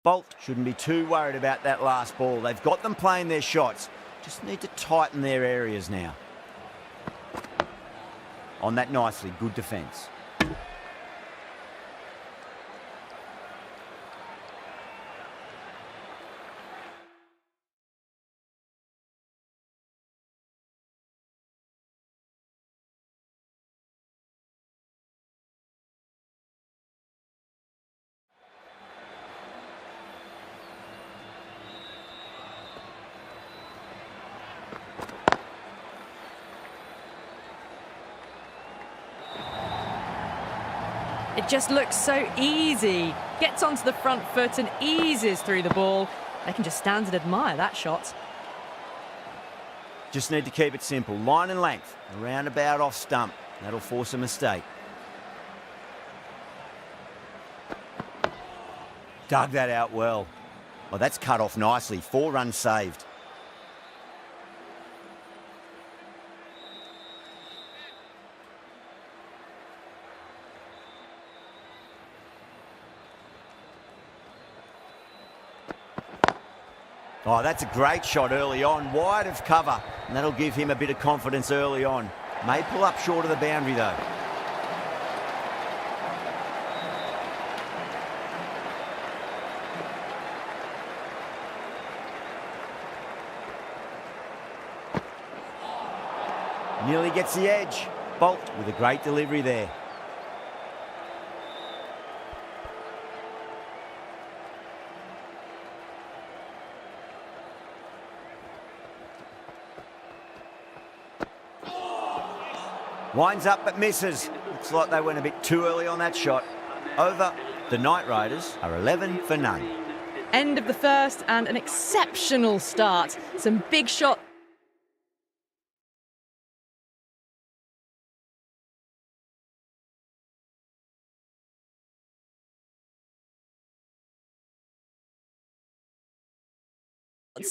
Bolt shouldn't be too worried about that last ball. They've got them playing their shots. Just need to tighten their areas now. On that nicely, good defence. It just looks so easy. Gets onto the front foot and eases through the ball. They can just stand and admire that shot. Just need to keep it simple. Line and length. Around about off stump. That'll force a mistake. Dug that out well. Well, that's cut off nicely. 4 runs saved. Oh, that's a great shot early on, wide of cover, and that'll give him a bit of confidence early on. May pull up short of the boundary though. Nearly gets the edge. Bolt with a great delivery there. Winds up but misses. Looks like they went a bit too early on that shot. Over. The Knight Riders are 11 for none. End of the first and an exceptional start. Some big shots.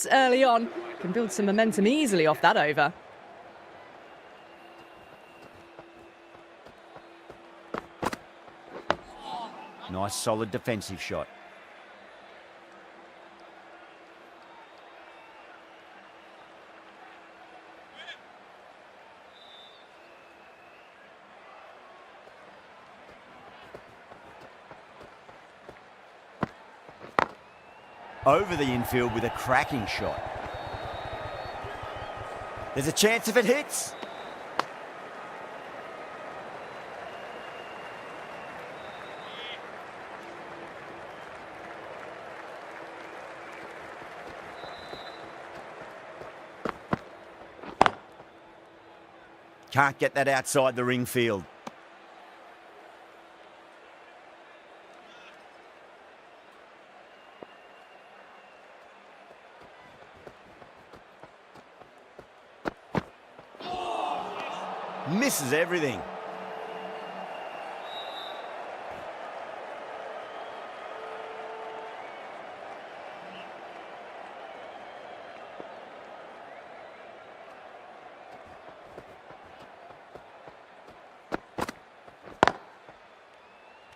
Early on. Can build some momentum easily off that over. Nice solid defensive shot. Over the infield with a cracking shot. There's a chance if it hits. Can't get that outside the ring field. Misses everything.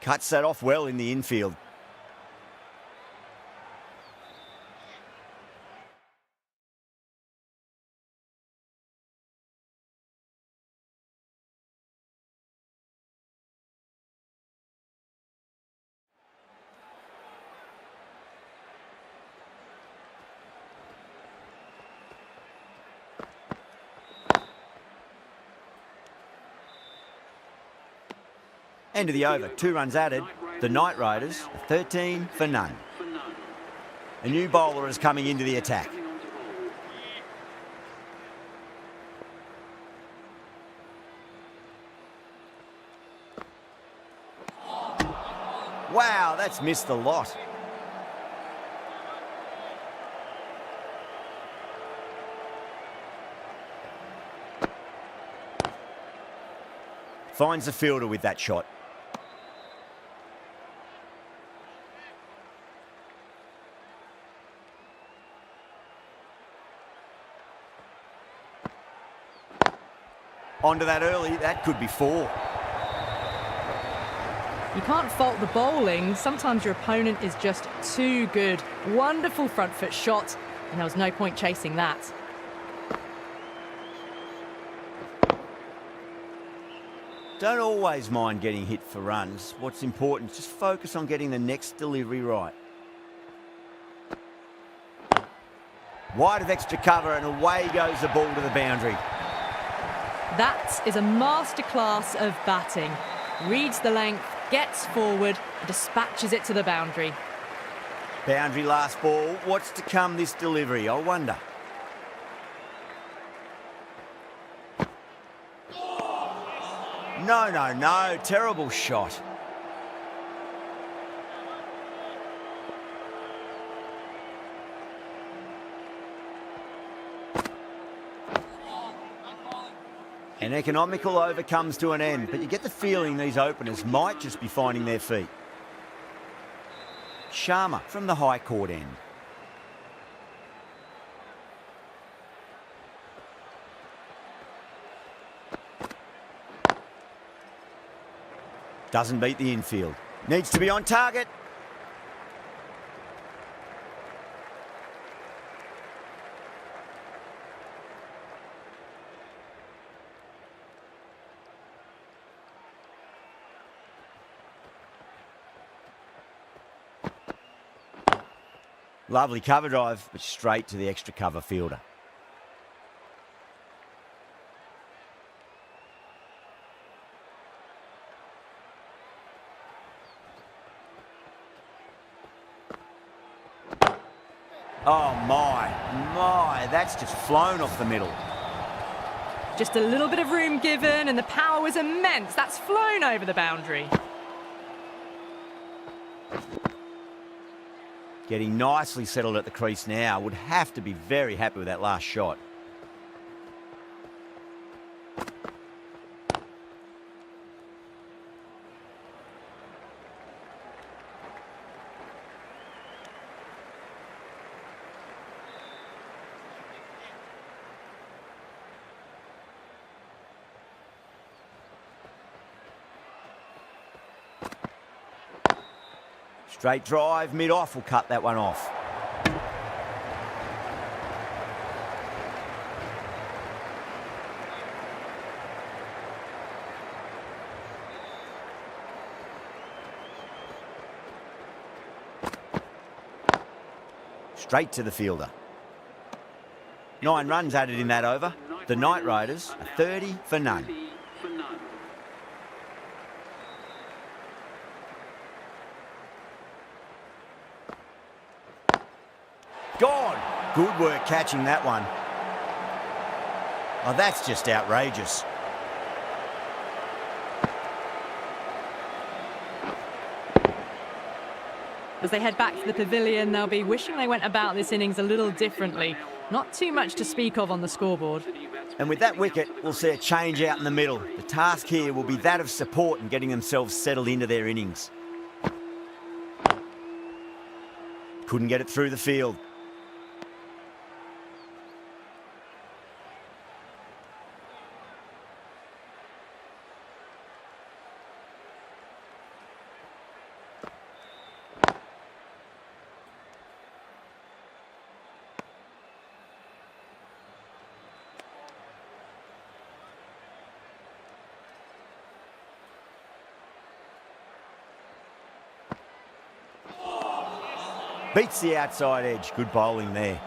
Cuts that off well in the infield. End of the over, 2 runs added. The Knight Riders are 13 for none. A new bowler is coming into the attack. Wow, that's missed a lot. Finds the fielder with that shot. Onto that early, that could be 4. You can't fault the bowling. Sometimes your opponent is just too good. Wonderful front foot shot, and there was no point chasing that. Don't always mind getting hit for runs. What's important is just focus on getting the next delivery right. Wide of extra cover and away goes the ball to the boundary. That is a masterclass of batting. Reads the length, gets forward, and dispatches it to the boundary. Boundary last ball. What's to come this delivery, I wonder? No. Terrible shot. An economical over comes to an end, but you get the feeling these openers might just be finding their feet. Sharma from the high court end. Doesn't beat the infield. Needs to be on target. Lovely cover drive, but straight to the extra cover fielder. Oh my, that's just flown off the middle. Just a little bit of room given, and the power was immense. That's flown over the boundary. Getting nicely settled at the crease now. Would have to be very happy with that last shot. Straight drive, mid-off will cut that one off. Straight to the fielder. 9 runs added in that over. The Knight Riders are 30 for none. Gone. Good work catching that one. Oh, that's just outrageous. As they head back to the pavilion, they'll be wishing they went about this innings a little differently. Not too much to speak of on the scoreboard. And with that wicket, we'll see a change out in the middle. The task here will be that of support and getting themselves settled into their innings. Couldn't get it through the field. Beats the outside edge. Good bowling there.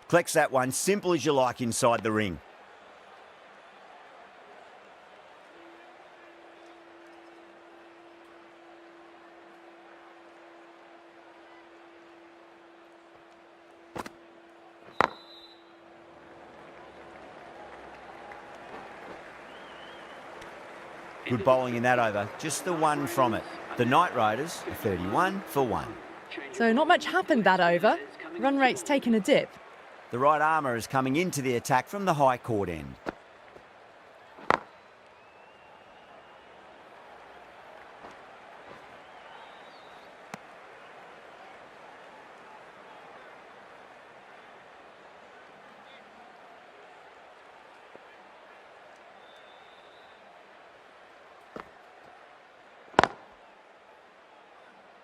Collects that one, simple as you like inside the ring. Good bowling in that over, just the one from it. The Knight Riders are 31 for 1. So not much happened that over. Run rate's taken a dip. The right armour is coming into the attack from the high court end.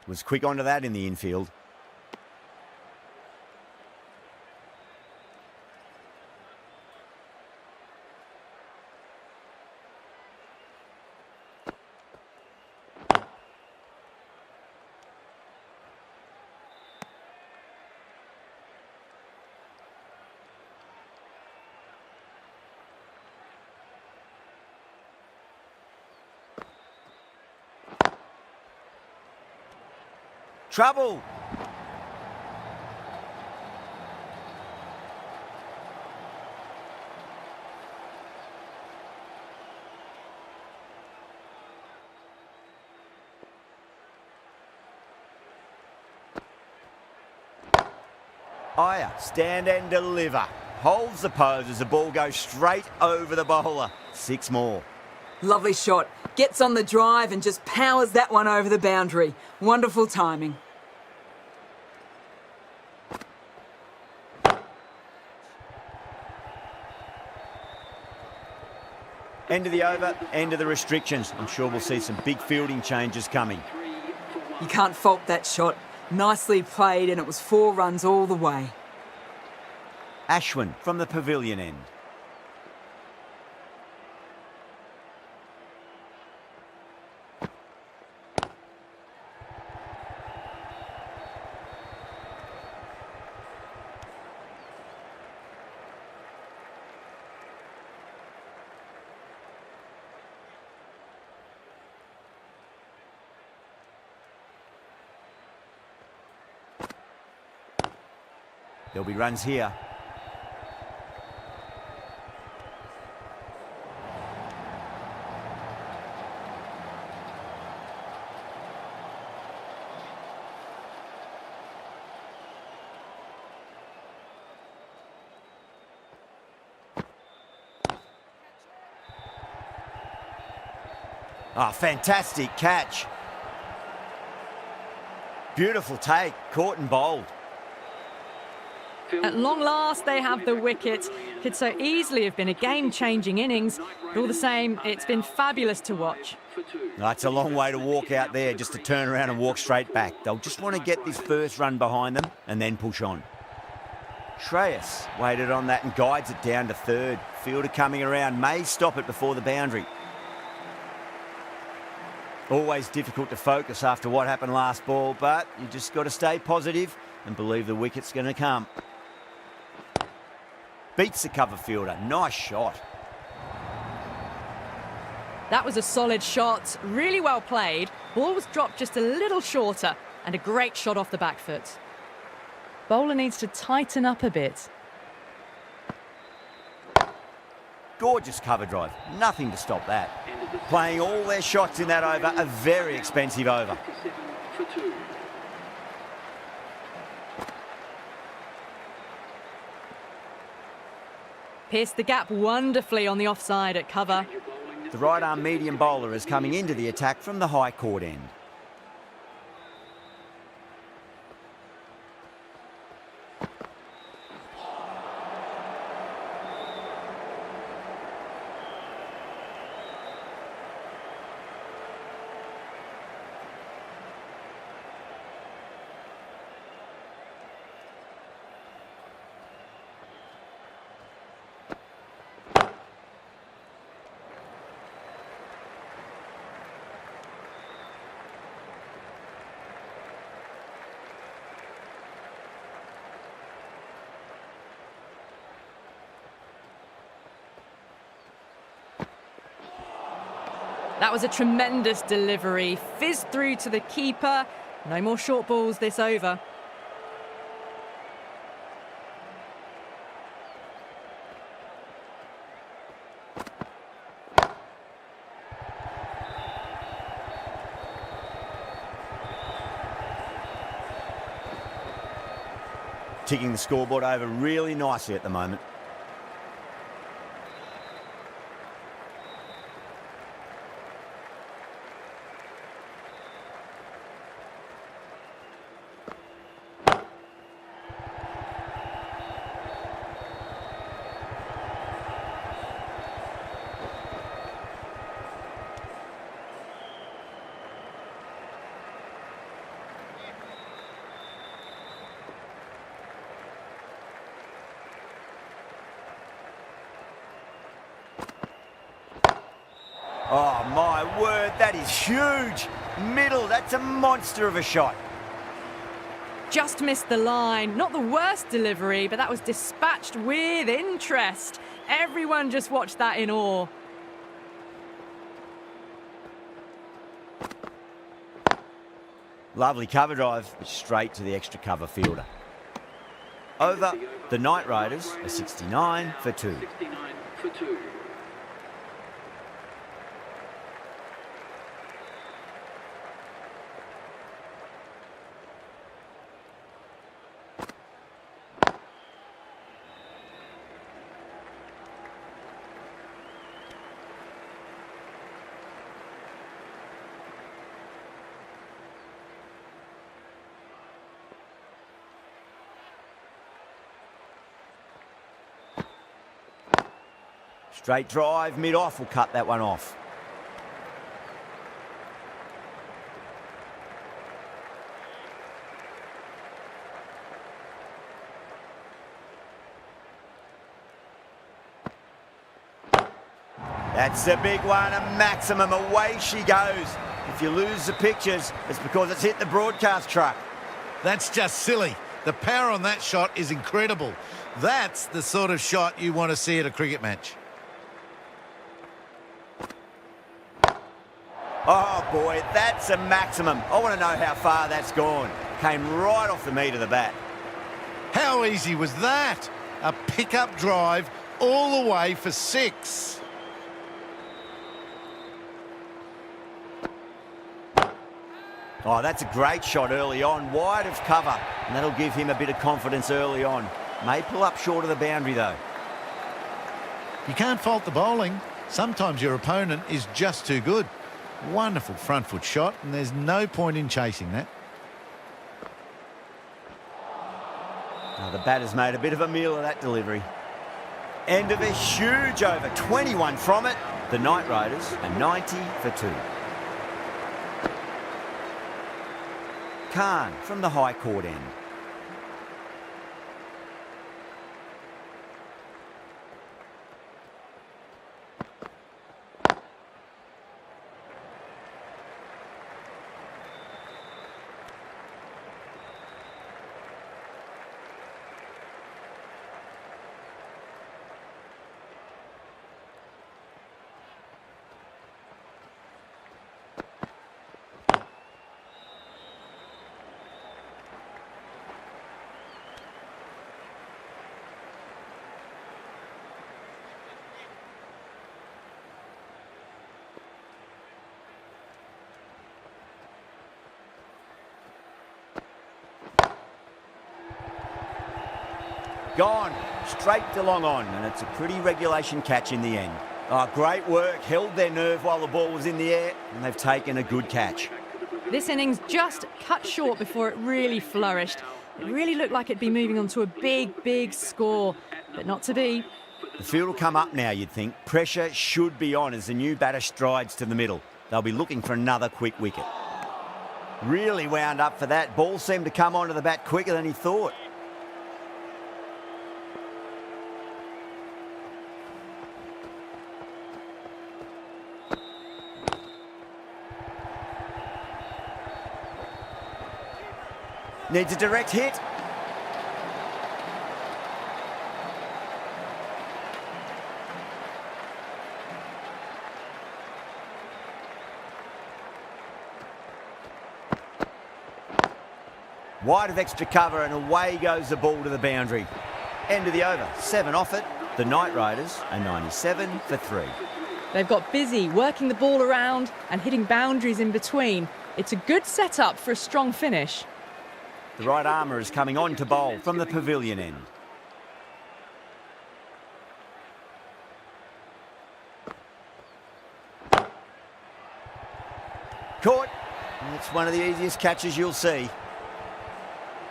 Was quick onto that in the infield. Trouble! Iyer, stand and deliver. Holds the pose as the ball goes straight over the bowler. 6 more. Lovely shot. Gets on the drive and just powers that one over the boundary. Wonderful timing. End of the over, end of the restrictions. I'm sure we'll see some big fielding changes coming. You can't fault that shot. Nicely played, and it was 4 runs all the way. Ashwin from the pavilion end. There'll be runs here. Ah, fantastic catch. Beautiful take, caught and bowled. At long last, they have the wicket. Could so easily have been a game-changing innings, but all the same, it's been fabulous to watch. It's a long way to walk out there just to turn around and walk straight back. They'll just want to get this first run behind them and then push on. Shreyas waited on that and guides it down to third. Fielder coming around, may stop it before the boundary. Always difficult to focus after what happened last ball, but you just got to stay positive and believe the wicket's going to come. Beats the cover fielder. Nice shot. That was a solid shot, really well played. Ball was dropped just a little shorter and a great shot off the back foot. Bowler needs to tighten up a bit. Gorgeous cover drive. Nothing to stop that. Playing all their shots in that over, a very expensive over. Pierced the gap wonderfully on the offside at cover. The right arm medium bowler is coming into the attack from the high court end. That was a tremendous delivery. Fizzed through to the keeper. No more short balls this over. ticking the scoreboard over really nicely at the moment. Oh, my word, that is huge. Middle, that's a monster of a shot. Just missed the line. Not the worst delivery, but that was dispatched with interest. Everyone just watched that in awe. Lovely cover drive, but straight to the extra cover fielder. Over, the Knight Riders are 69 for 2. 69 for 2. Straight drive, mid-off will cut that one off. That's a big one, a maximum. Away she goes. If you lose the pictures, it's because it's hit the broadcast truck. That's just silly. The power on that shot is incredible. That's the sort of shot you want to see at a cricket match. Oh boy, that's a maximum. I want to know how far that's gone. Came right off the meat of the bat. How easy was that? A pickup drive all the way for 6. Oh, that's a great shot early on, wide of cover, and that'll give him a bit of confidence early on. May pull up short of the boundary though. You can't fault the bowling. Sometimes your opponent is just too good. Wonderful front foot shot, and there's no point in chasing that. Oh, the batter's made a bit of a meal of that delivery. End of a huge over, 21 from it. The Knight Riders are 90 for 2. Khan from the high court end. Gone, straight to long on, and it's a pretty regulation catch in the end. Oh, great work, held their nerve while the ball was in the air, and they've taken a good catch. This innings just cut short before it really flourished. It really looked like it'd be moving on to a big, big score, but not to be. The field will come up now, you'd think. Pressure should be on as the new batter strides to the middle. They'll be looking for another quick wicket. Really wound up for that. Ball seemed to come onto the bat quicker than he thought. Needs a direct hit. Wide of extra cover and away goes the ball to the boundary. End of the over, 7 off it. The Knight Riders are 97 for 3. They've got busy working the ball around and hitting boundaries in between. It's a good setup for a strong finish. The right armour is coming on to bowl from the pavilion end. Caught. It's one of the easiest catches you'll see.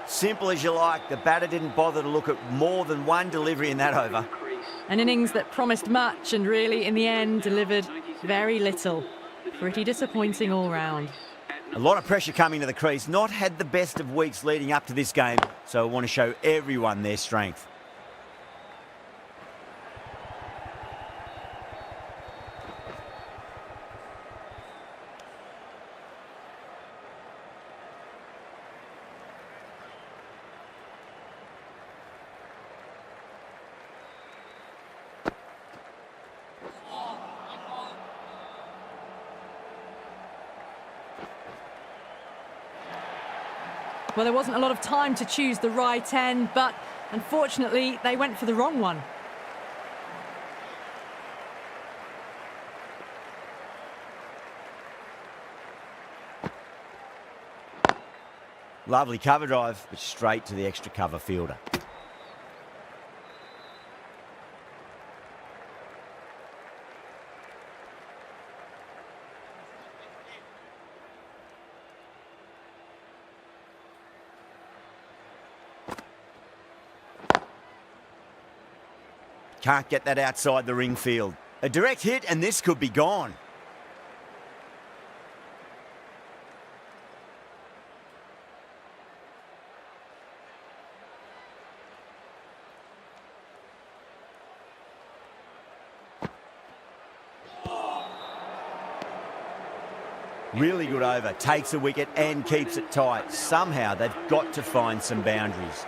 Simple as you like, the batter didn't bother to look at more than one delivery in that over. An innings that promised much and really, in the end, delivered very little. Pretty disappointing all round. A lot of pressure coming to the crease. Not had the best of weeks leading up to this game, so I want to show everyone their strength. Well, there wasn't a lot of time to choose the right end, but unfortunately, they went for the wrong one. Lovely cover drive, but straight to the extra cover fielder. Can't get that outside the ring field. A direct hit and this could be gone. Really good over, takes a wicket and keeps it tight. Somehow they've got to find some boundaries.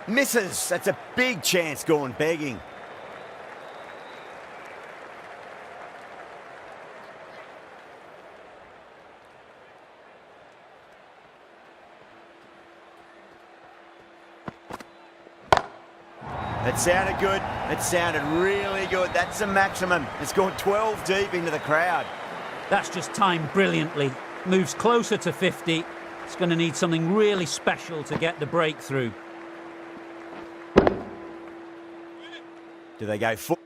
Misses. That's a big chance gone begging. It sounded good. It sounded really good. That's the maximum. It's gone 12 deep into the crowd. That's just timed brilliantly. Moves closer to 50. It's going to need something really special to get the breakthrough. Do they go full?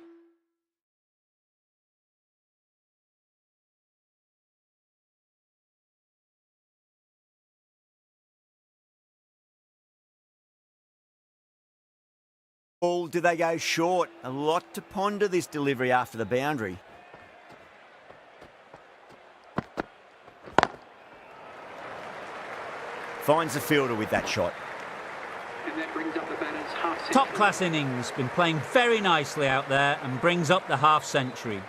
Or do they go short? A lot to ponder this delivery after the boundary. Finds the fielder with that shot. And that brings up the batter's half century. Top class innings, been playing very nicely out there and brings up the half century.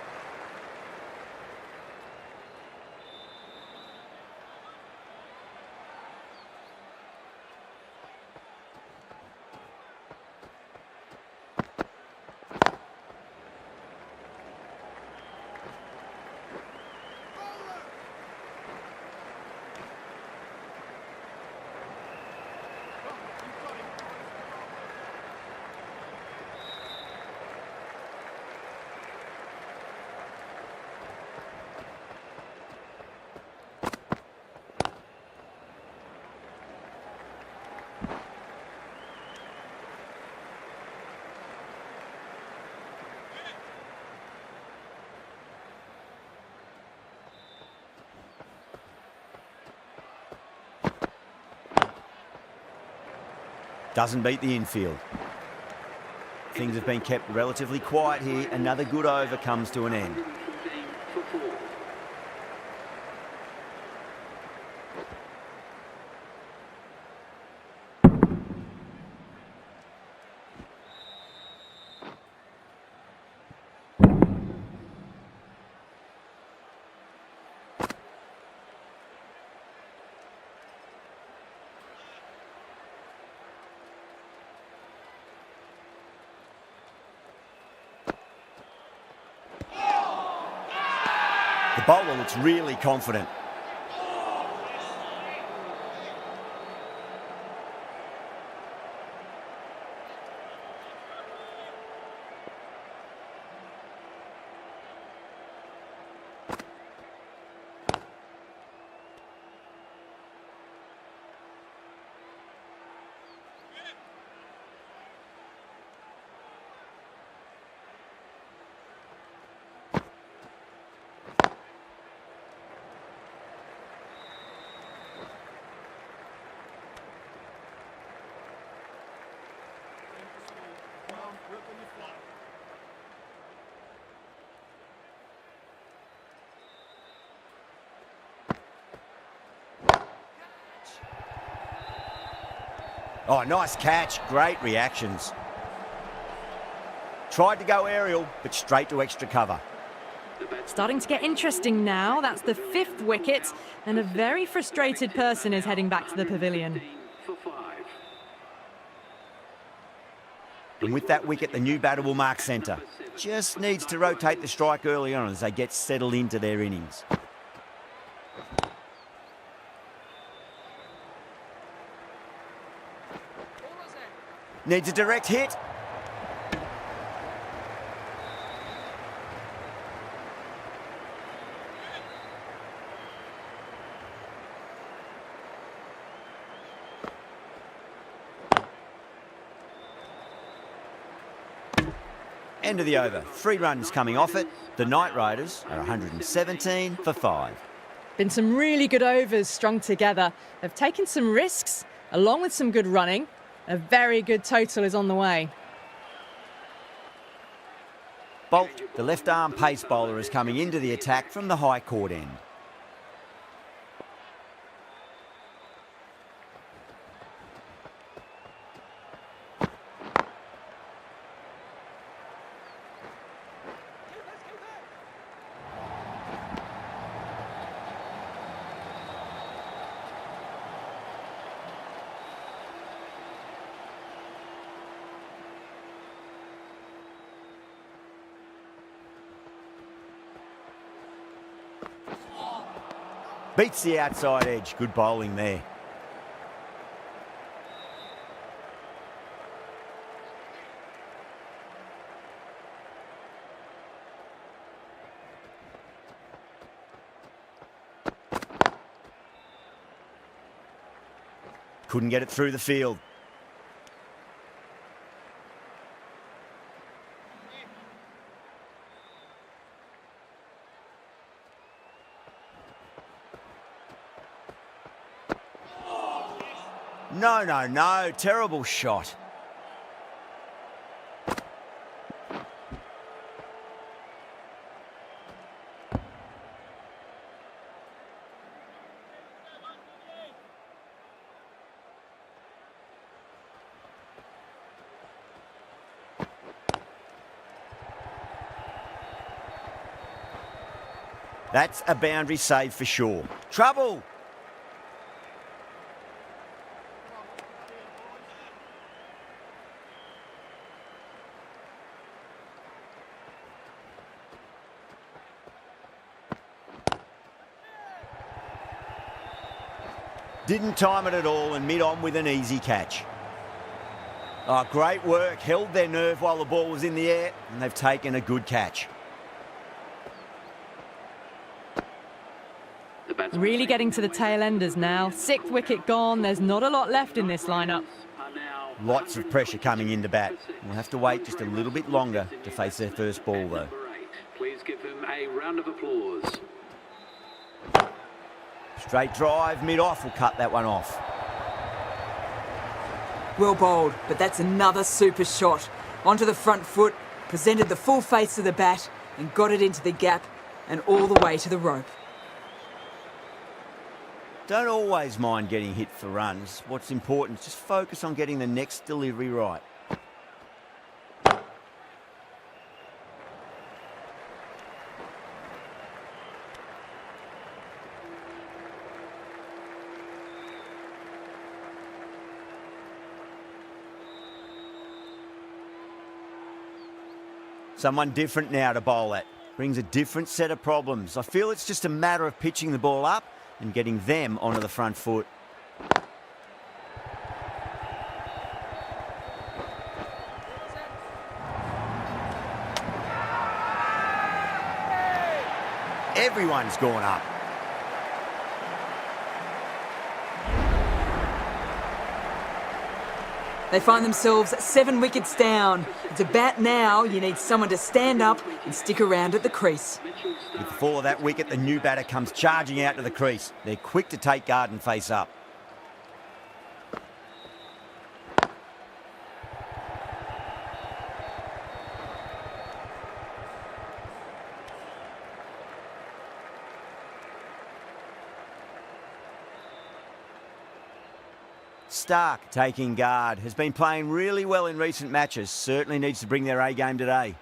Doesn't beat the infield. Things have been kept relatively quiet here. Another good over comes to an end. 114 for 4. The bowler looks really confident. Oh, nice catch. Great reactions. Tried to go aerial, but straight to extra cover. Starting to get interesting now. That's the 5th wicket, and a very frustrated person is heading back to the pavilion. For 5. And with that wicket, the new batter will mark centre. Just needs to rotate the strike early on as they get settled into their innings. Needs a direct hit. End of the over. 3 runs coming off it. The Knight Riders are 117 for 5. Been some really good overs strung together. They've taken some risks, along with some good running. A very good total is on the way. Bolt, the left-arm pace bowler, is coming into the attack from the high court end. Beats the outside edge. Good bowling there. Couldn't get it through the field. No, no, no. Terrible shot. That's a boundary save for sure. Trouble! Didn't time it at all and mid-on with an easy catch. Oh, great work. Held their nerve while the ball was in the air, and they've taken a good catch. Really getting to the tail enders now. 6th wicket gone. There's not a lot left in this lineup. Lots of pressure coming into bat. We'll have to wait just a little bit longer to face their first ball, though. Please give them a round of applause. Straight drive, mid-off will cut that one off. Well bowled, but that's another super shot. Onto the front foot, presented the full face of the bat and got it into the gap and all the way to the rope. Don't always mind getting hit for runs. What's important is just focus on getting the next delivery right. Someone different now to bowl at. Brings a different set of problems. I feel it's just a matter of pitching the ball up and getting them onto the front foot. Everyone's gone up. They find themselves 7 wickets down. To bat now, you need someone to stand up and stick around at the crease. With the fall of that wicket, the new batter comes charging out to the crease. They're quick to take guard and face up. Stark taking guard. Has been playing really well in recent matches. Certainly needs to bring their A game today.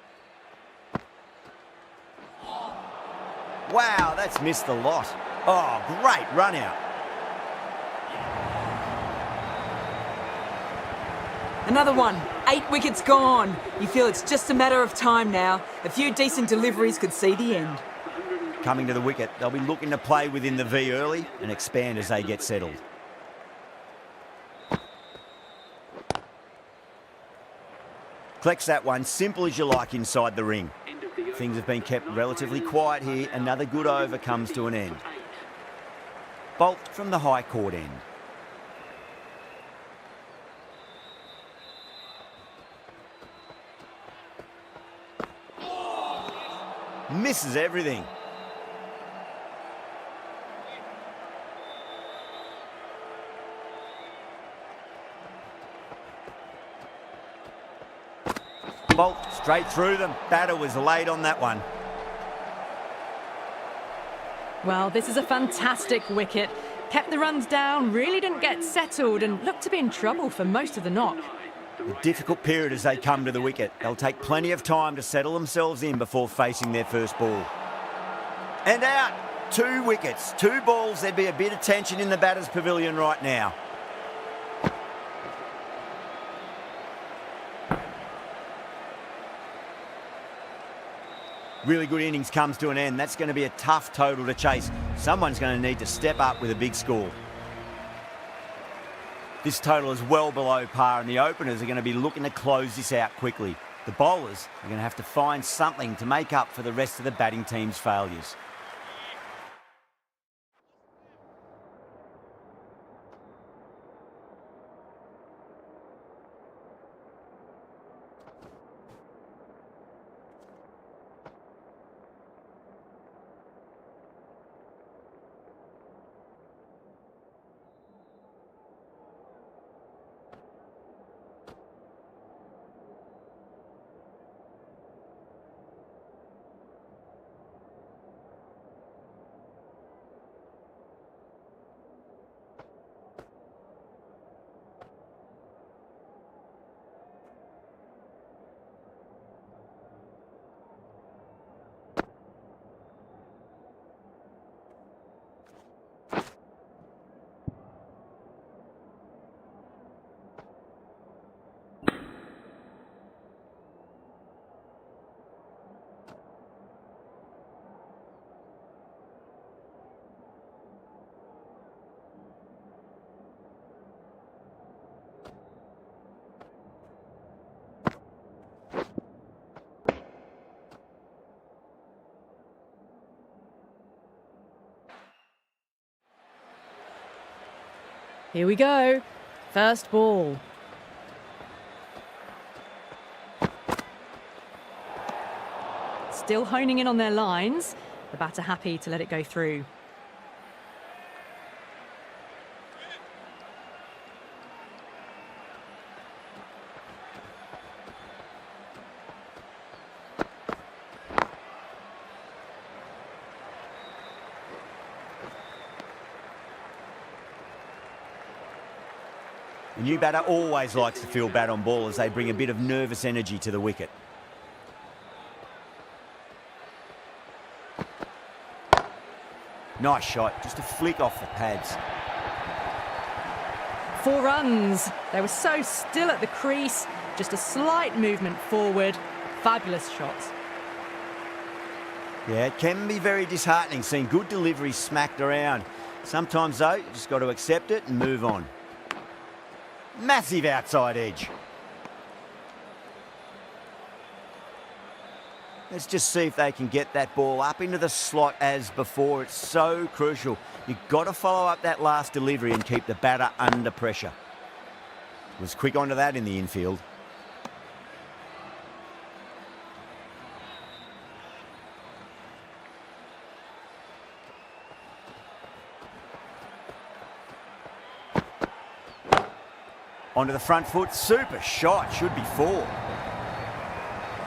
Wow, that's missed the lot. Oh, great run out. Another one. 8 wickets gone. You feel it's just a matter of time now. A few decent deliveries could see the end. Coming to the wicket, they'll be looking to play within the V early and expand as they get settled. Collects that one, simple as you like inside the ring. Things have been kept relatively quiet here. Another good over comes to an end. Bolt from the high court end. Misses everything. Bolt straight through them. Batter was late on that one. Well, this is a fantastic wicket. Kept the runs down, really didn't get settled and looked to be in trouble for most of the knock. A difficult period as they come to the wicket. They'll take plenty of time to settle themselves in before facing their first ball. And out. 2 wickets, 2 balls. There'd be a bit of tension in the batter's pavilion right now. Really good innings comes to an end. That's going to be a tough total to chase. Someone's going to need to step up with a big score. This total is well below par and the openers are going to be looking to close this out quickly. The bowlers are going to have to find something to make up for the rest of the batting team's failures. Here we go. First ball. Still honing in on their lines. The batter happy to let it go through. The new batter always likes to feel bat on ball as they bring a bit of nervous energy to the wicket. Nice shot, just a flick off the pads. 4 runs. They were so still at the crease. Just a slight movement forward. Fabulous shot. Yeah, it can be very disheartening seeing good deliveries smacked around. Sometimes, though, you just got to accept it and move on. Massive outside edge. Let's just see if they can get that ball up into the slot as before. It's so crucial. You've got to follow up that last delivery and keep the batter under pressure. Was quick onto that in the infield. Onto the front foot, super shot, should be 4.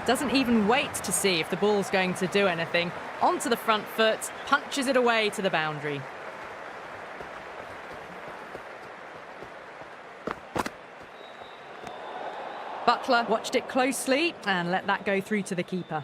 Doesn't even wait to see if the ball's going to do anything. Onto the front foot, punches it away to the boundary. Butler watched it closely and let that go through to the keeper.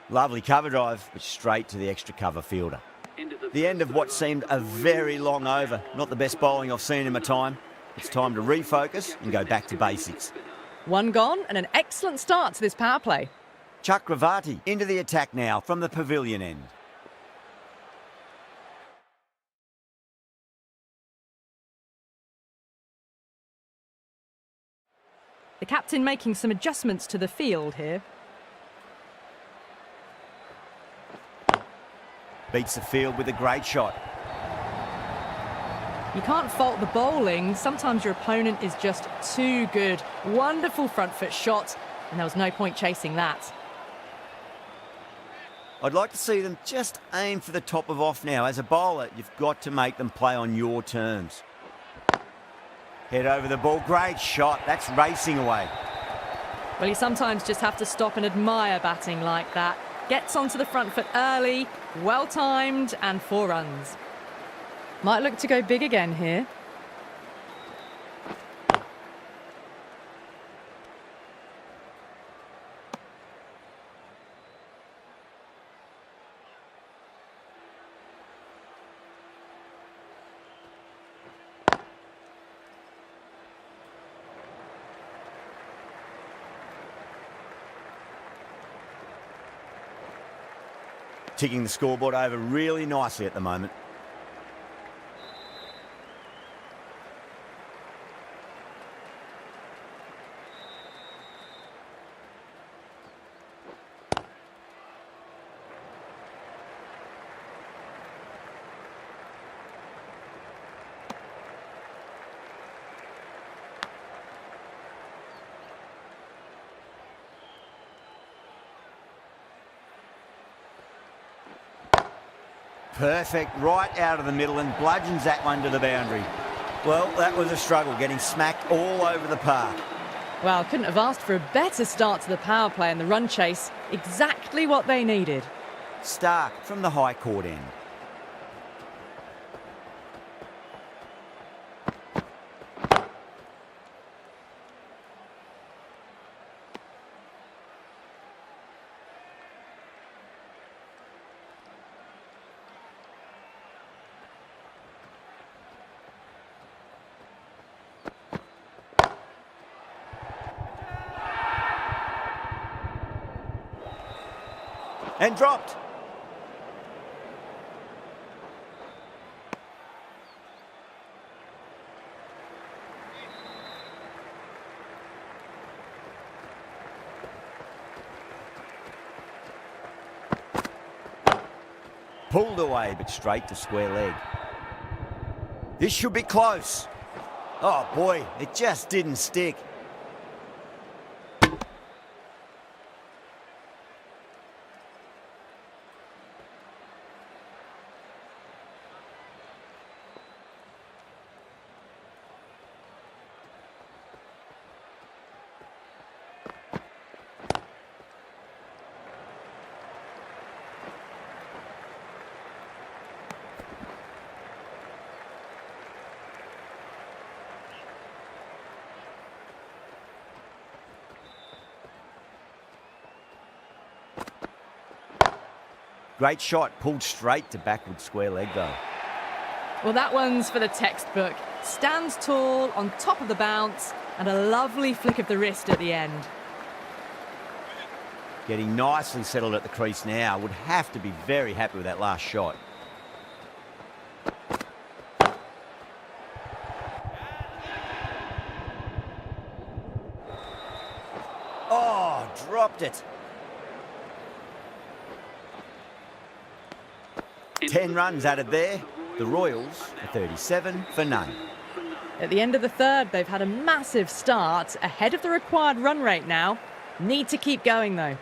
Lovely cover drive, but straight to the extra cover fielder. The end of what seemed a very long over. Not the best bowling I've seen in my time. It's time to refocus and go back to basics. One gone and an excellent start to this power play. Chakravarti into the attack now from the pavilion end. The captain making some adjustments to the field here. Beats the field with a great shot. You can't fault the bowling. Sometimes your opponent is just too good. Wonderful front foot shot, and there was no point chasing that. I'd like to see them just aim for the top of off now. As a bowler, you've got to make them play on your terms. Head over the ball. Great shot. That's racing away. Well, you sometimes just have to stop and admire batting like that. Gets onto the front foot early, well timed, and 4 runs. Might look to go big again here. Ticking the scoreboard over really nicely at the moment. Perfect, right out of the middle and bludgeons that one to the boundary. Well, that was a struggle, getting smacked all over the park. Well, couldn't have asked for a better start to the power play and the run chase. Exactly what they needed. Stark from the high court end. And dropped. Pulled away, but straight to square leg. This should be close. Oh boy, it just didn't stick. Great shot, pulled straight to backward square leg though. Well, that one's for the textbook. Stands tall, on top of the bounce, and a lovely flick of the wrist at the end. Getting nicely settled at the crease now. Would have to be very happy with that last shot. Oh, dropped it. 10 runs added there. The Royals are 37 for none. At the end of the third, they've had a massive start, ahead of the required run rate now. Need to keep going, though.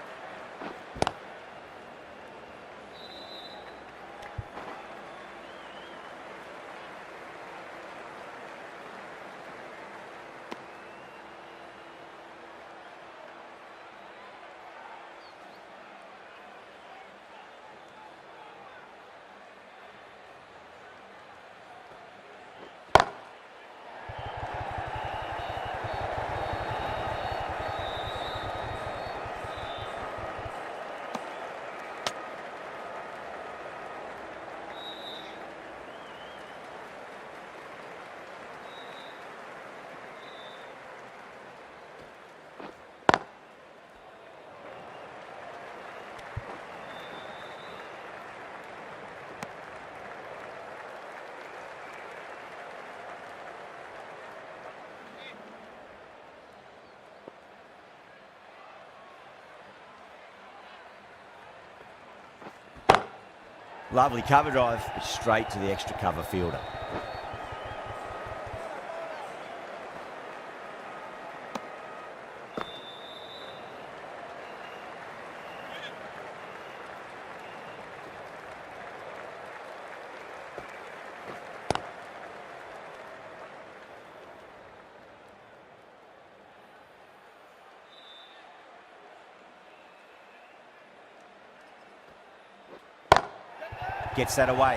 Lovely cover drive, straight to the extra cover fielder. Gets that away.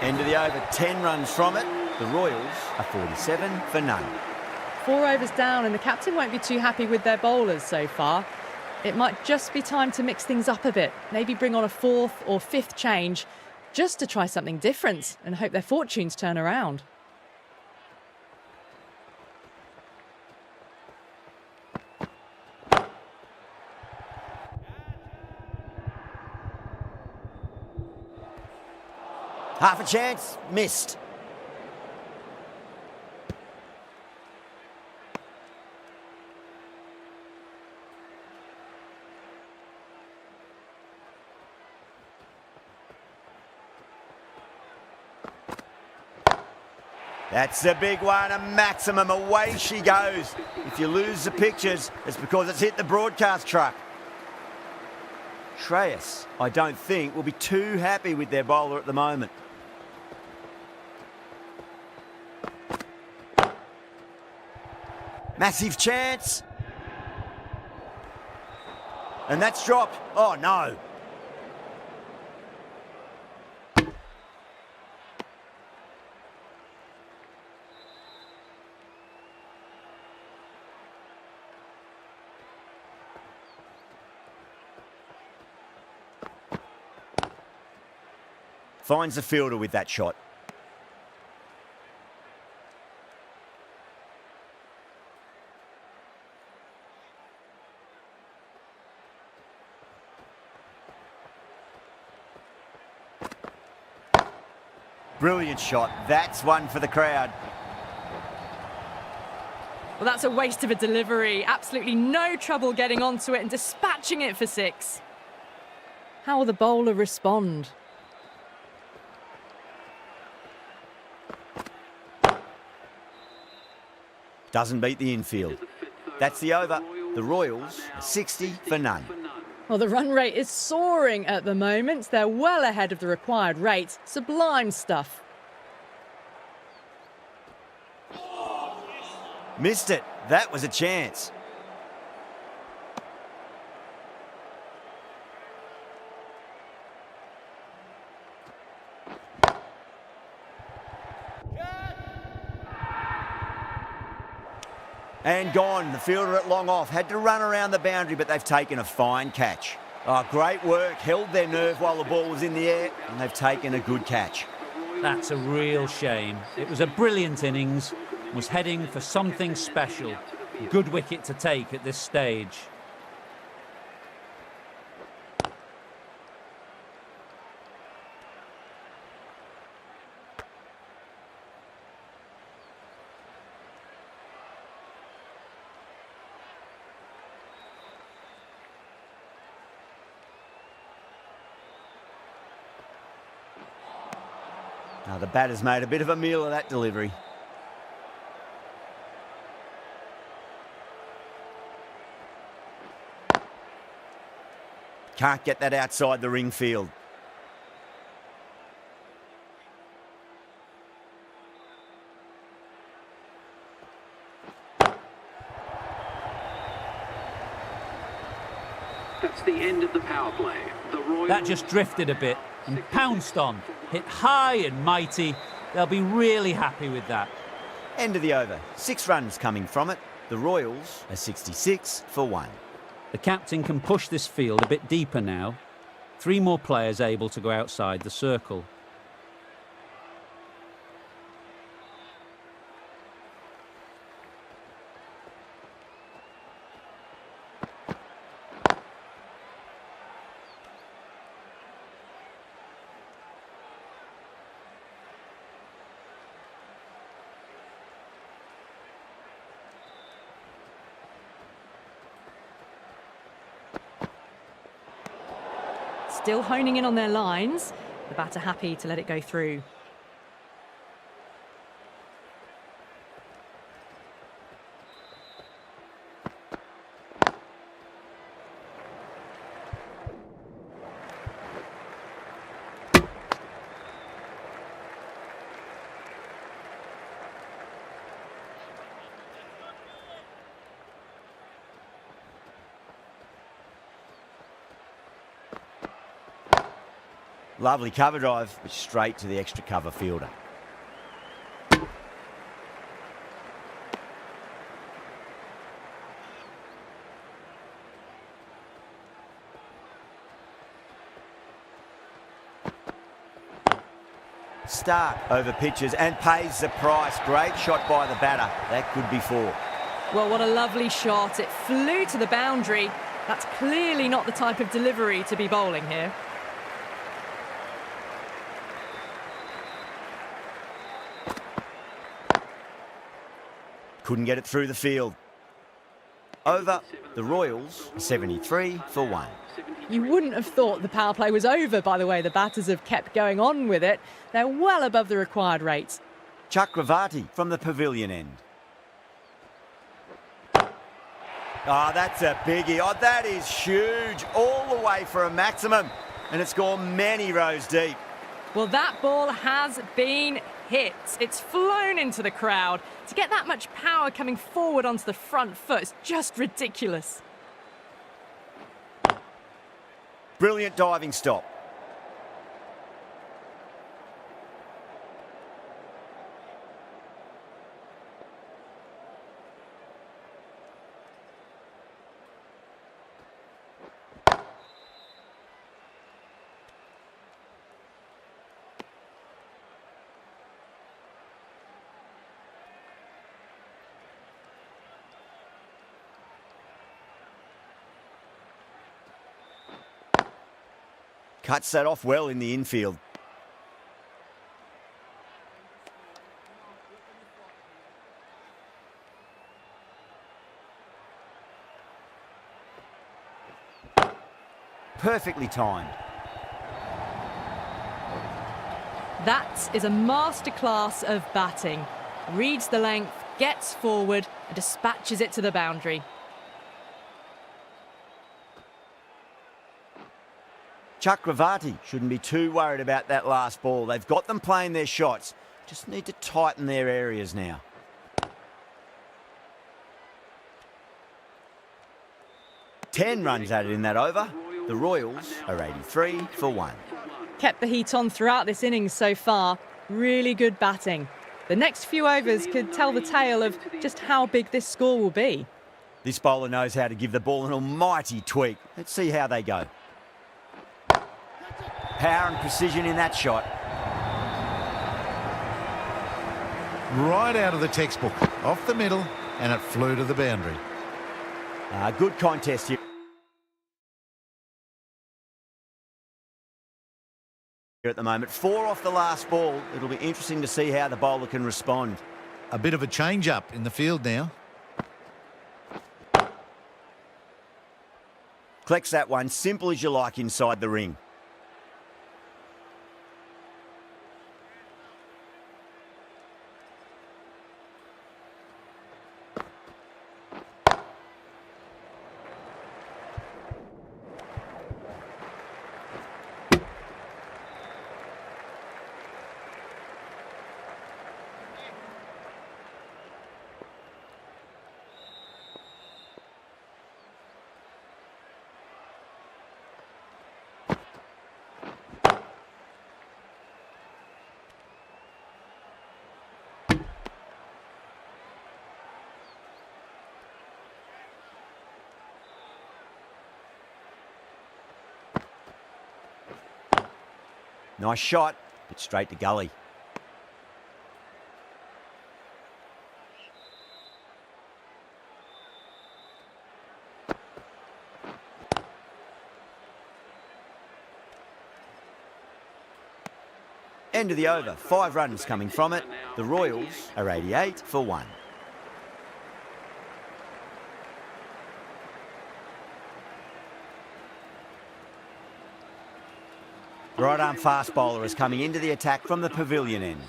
End of the over, 10 runs from it. The Royals are 47 for none. 4 overs down, and the captain won't be too happy with their bowlers so far. It might just be time to mix things up a bit. Maybe bring on a 4th or 5th change just to try something different and hope their fortunes turn around. Half a chance, missed. That's a big one, a maximum. Away she goes. If you lose the pictures, it's because it's hit the broadcast truck. Shreyas, I don't think, will be too happy with their bowler at the moment. Massive chance. And that's dropped. Oh, no. Finds the fielder with that shot. Brilliant shot. That's one for the crowd. Well, that's a waste of a delivery. Absolutely no trouble getting onto it and dispatching it for 6. How will the bowler respond? Doesn't beat the infield. That's the over. The Royals are 60 for none. Well, the run rate is soaring at the moment. They're well ahead of the required rate. Sublime stuff. Missed it. That was a chance. And gone. The fielder at long off. Had to run around the boundary, but they've taken a fine catch. Oh, great work. Held their nerve while the ball was in the air, and they've taken a good catch. That's a real shame. It was a brilliant innings. Was heading for something special. Good wicket to take at this stage. The batter's made a bit of a meal of that delivery. Can't get that outside the ring field. That's the end of the power play. The Royals... That just drifted a bit and pounced on. Hit high and mighty. They'll be really happy with that. End of the over. 6 runs coming from it. The Royals are 66 for 1. The captain can push this field a bit deeper now. 3 more players able to go outside the circle. Still honing in on their lines. The batter happy to let it go through. Lovely cover drive, but straight to the extra cover fielder. Stark over pitches and pays the price. Great shot by the batter. That could be 4. Well, what a lovely shot. It flew to the boundary. That's clearly not the type of delivery to be bowling here. Couldn't get it through the field. Over. The Royals, 73 for 1. You wouldn't have thought the power play was over by the way the batters have kept going on with it. They're well above the required rates. Chakravarti from the pavilion end. Oh, that's a biggie. Oh, that is huge. All the way for a maximum. And it's gone many rows deep. Well, that ball has been hit. It's flown into the crowd. To get that much power coming forward onto the front foot is just ridiculous. Brilliant diving stop. Cuts that off well in the infield. Perfectly timed. That is a masterclass of batting. Reads the length, gets forward and dispatches it to the boundary. Chakravarti shouldn't be too worried about that last ball. They've got them playing their shots. Just need to tighten their areas now. Ten runs added in that over. The Royals are 83 for 1. Kept the heat on throughout this innings so far. Really good batting. The next few overs could tell the tale of just how big this score will be. This bowler knows how to give the ball an almighty tweak. Let's see how they go. Power and precision in that shot. Right out of the textbook, off the middle, and it flew to the boundary. Good contest here at the moment. 4 off the last ball. It'll be interesting to see how the bowler can respond. A bit of a change-up in the field now. Collects that one, simple as you like inside the ring. Nice shot, but straight to gully. End of the over, 5 runs coming from it. The Royals are 88 for 1. Right arm fast bowler is coming into the attack from the pavilion end.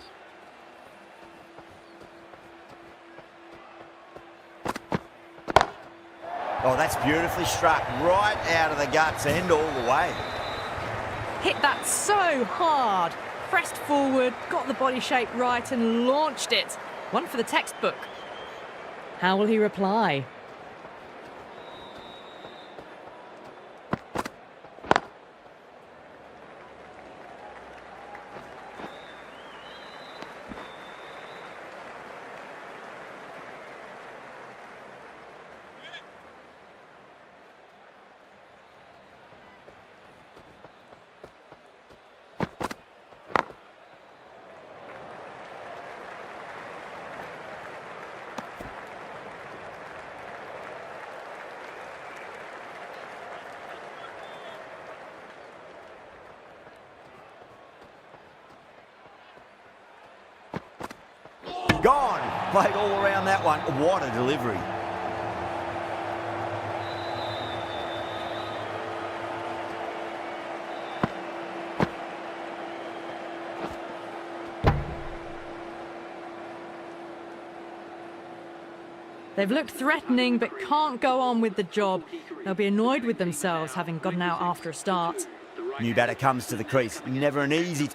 Oh, that's beautifully struck right out of the guts end all the way. Hit that so hard. Pressed forward, got the body shape right and launched it. One for the textbook. How will he reply? Gone. Played all around that one. What a delivery. They've looked threatening but can't go on with the job. They'll be annoyed with themselves having gotten out after a start. New batter comes to the crease. Never an easy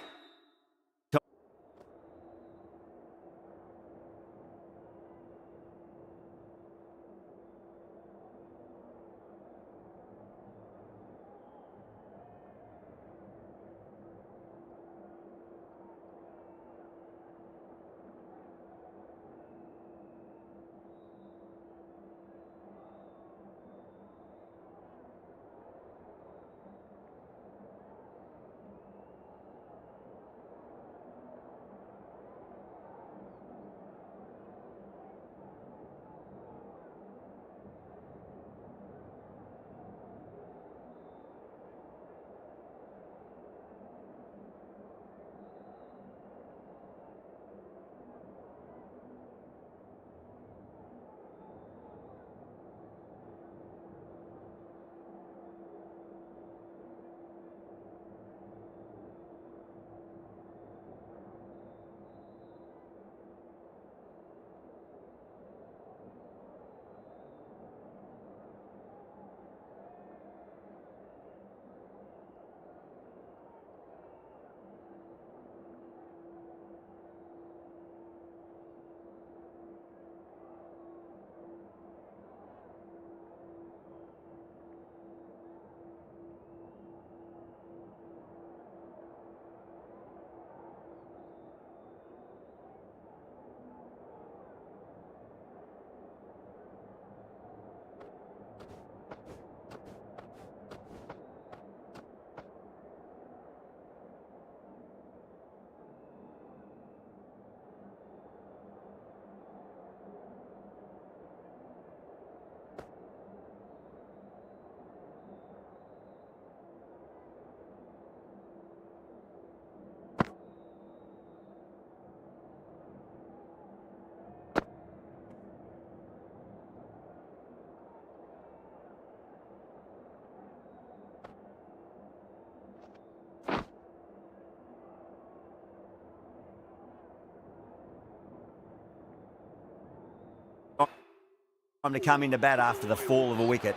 time to come into bat after the fall of a wicket.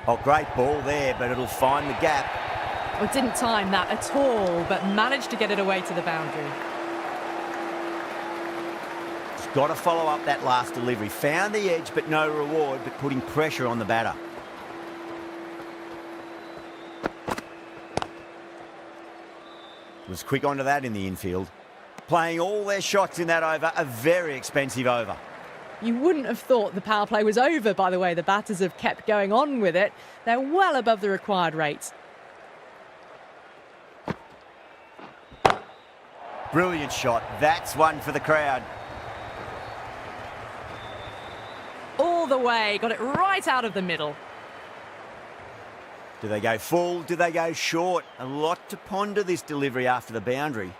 Oh, great ball there, but it'll find the gap. Well, didn't time that at all, but managed to get it away to the boundary. He's got to follow up that last delivery. Found the edge, but no reward, but putting pressure on the batter. Was quick onto that in the infield. Playing all their shots in that over, a very expensive over. You wouldn't have thought the power play was over by the way the batters have kept going on with it. They're well above the required rate. Brilliant shot. That's one for the crowd. All the way, got it right out of the middle. Do they go full? Do they go short? A lot to ponder this delivery after the boundary.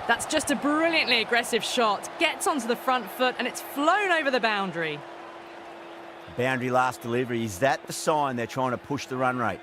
That's just a brilliantly aggressive shot. Gets onto the front foot and it's flown over the boundary. Boundary last delivery. Is that the sign they're trying to push the run rate?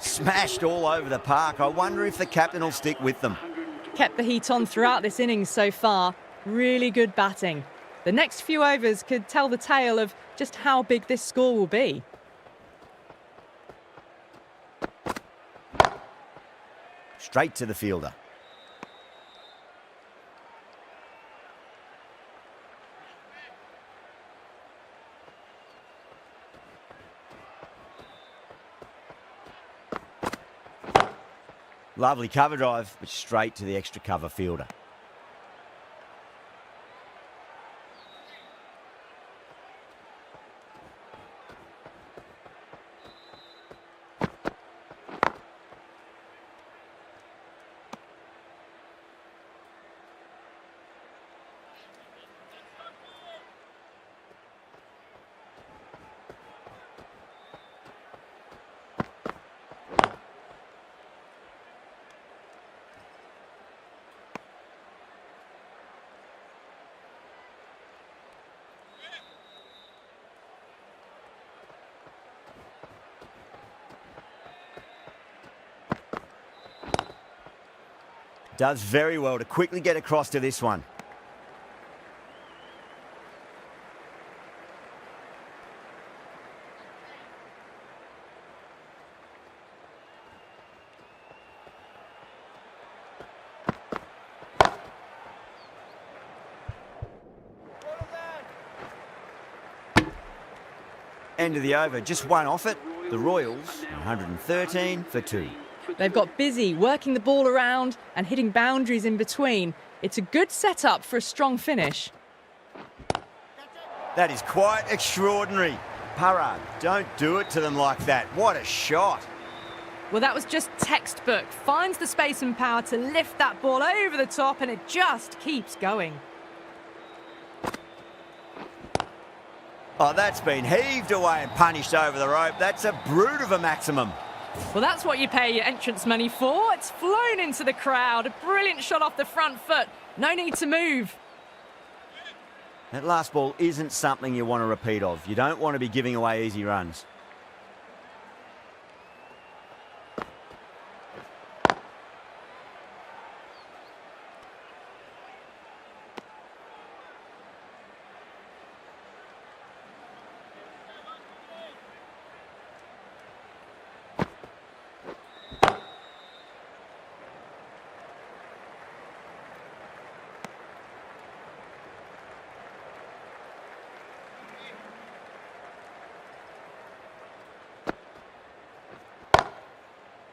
Smashed all over the park. I wonder if the captain will stick with them. Kept the heat on throughout this innings so far. Really good batting. The next few overs could tell the tale of just how big this score will be. Straight to the fielder. Lovely cover drive, but straight to the extra cover fielder. Does very well to quickly get across to this one. End of the over, just one off it. The Royals, 113 for 2. They've got busy working the ball around and hitting boundaries in between. It's a good setup for a strong finish. That is quite extraordinary. Parag, don't do it to them like that. What a shot. Well, that was just textbook. Finds the space and power to lift that ball over the top and it just keeps going. Oh, that's been heaved away and punished over the rope. That's a brute of a maximum. Well, that's what you pay your entrance money for. It's flown into the crowd. A brilliant shot off the front foot. No need to move. That last ball isn't something you want to repeat of. You don't want to be giving away easy runs.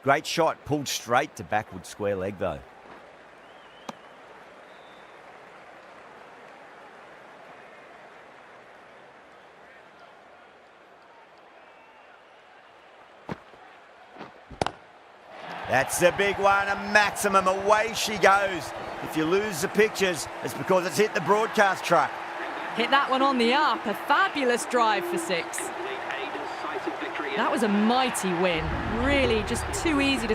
Great shot, pulled straight to backward square leg though. That's a big one, a maximum. Away she goes. If you lose the pictures, it's because it's hit the broadcast truck. Hit that one on the up. A fabulous drive for 6. That was a mighty win. Really just too easy to